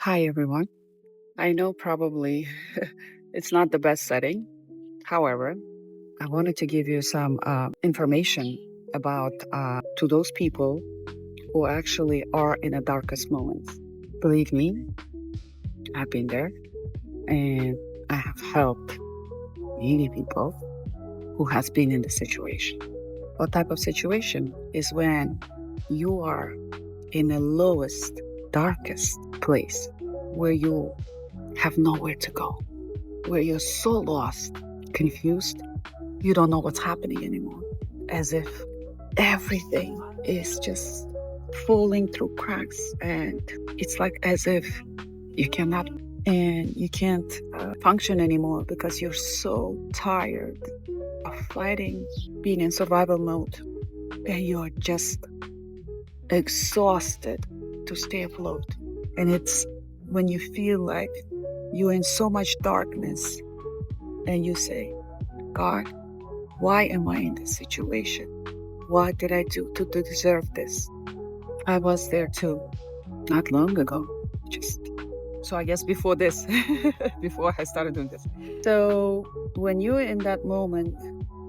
Hi, everyone. I know probably it's not the best setting. However, I wanted to give you some information about to those people who actually are in the darkest moments. Believe me, I've been there and I have helped many people who has been in the situation. What type of situation is when you are in the lowest, darkest place where you have nowhere to go, where you're so lost, confused, you don't know what's happening anymore, as if everything is just falling through cracks, and it's like as if you cannot and you can't function anymore because you're so tired of fighting, being in survival mode, and you're just exhausted to stay afloat. And it's when you feel like you're in so much darkness and you say, God, why am I in this situation? What did I do to deserve this? I was there too, not long ago. Just so I guess before this, before I started doing this. So when you're in that moment,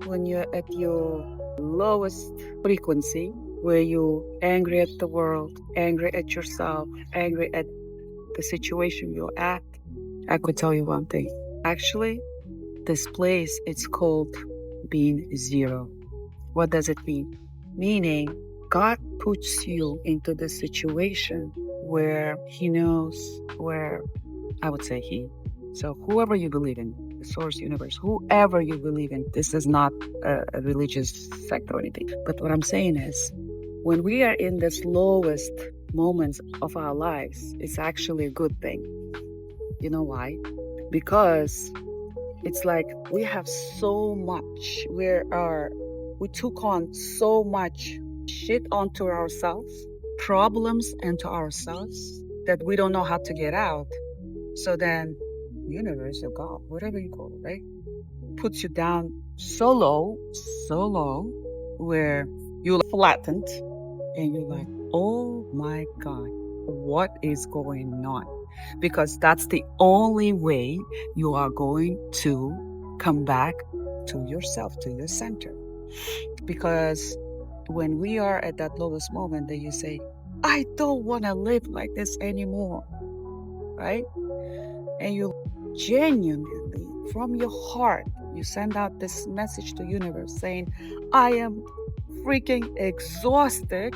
when you're at your lowest frequency, where you're angry at the world, angry at yourself, angry at the situation you're at, I could tell you one thing. Actually, this place, it's called being zero. What does it mean? Meaning, God puts you into the situation where He knows, where I would say He. So, whoever you believe in, the source, universe, whoever you believe in, this is not a religious sect or anything. But what I'm saying is, when we are in this lowest moments of our lives, it's actually a good thing. You know why? Because it's like we have so much, we took on so much shit onto ourselves, problems into ourselves that we don't know how to get out. So then universe or God, whatever you call it, right? Puts you down so low, where you're flattened and you're like, oh my God, what is going on? Because that's the only way you are going to come back to yourself, to your center. Because when we are at that lowest moment, that you say, I don't want to live like this anymore, right? And you genuinely, from your heart, you send out this message to universe saying, I am freaking exhausted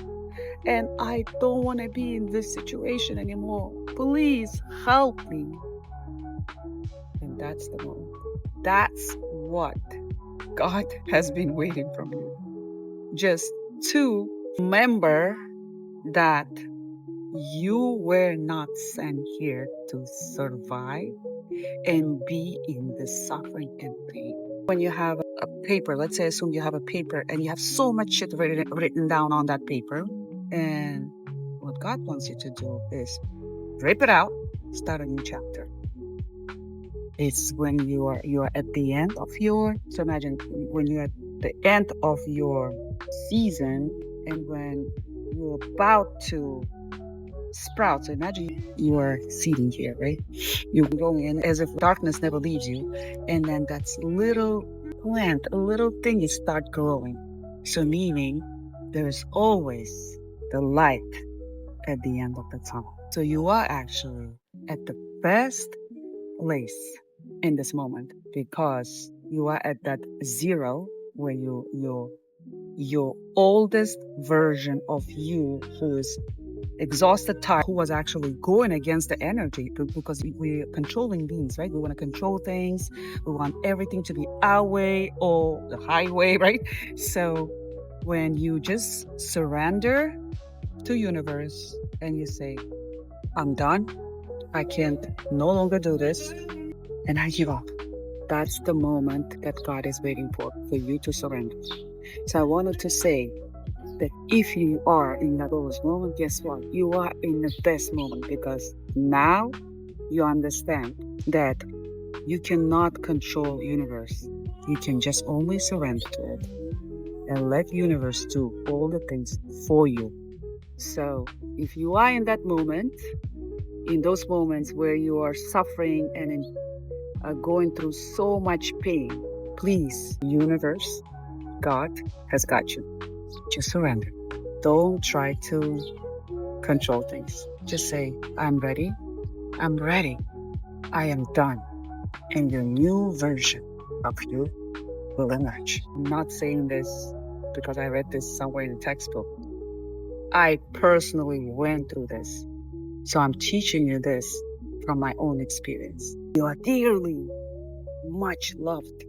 and I don't want to be in this situation anymore. Please help me. And that's the moment. That's what God has been waiting from you. Just to remember that you were not sent here to survive and be in the suffering and pain. When you have a paper, let's say, assume you have a paper and you have so much shit written down on that paper, and what God wants you to do is rip it out, start a new chapter. It's when you are at the end of your, so imagine when you're at the end of your season and when you're about to sprout. So imagine you are seeding here, right? You're going in as if darkness never leaves you, and then that's little plant, a little thing you start growing. So meaning there is always the light at the end of the tunnel. So you are actually at the best place in this moment because you are at that zero where your oldest version of you who is exhausted, tired, who was actually going against the energy because we're controlling beings, right? We want to control things. We want everything to be our way or the highway, right? So when you just surrender to universe and you say, I'm done. I can't no longer do this. And I give up. That's the moment that God is waiting for you to surrender. So I wanted to say that if you are in that lowest moment, guess what? You are in the best moment because now you understand that you cannot control universe. You can just only surrender to it and let universe do all the things for you. So if you are in that moment, In those moments where you are suffering and going through so much pain, please, universe, God has got you. Just surrender. Don't try to control things. Just say, I'm ready. I'm ready. I am done. And your new version of you will emerge. I'm not saying this because I read this somewhere in a textbook. I personally went through this. So I'm teaching you this from my own experience. You are dearly much loved.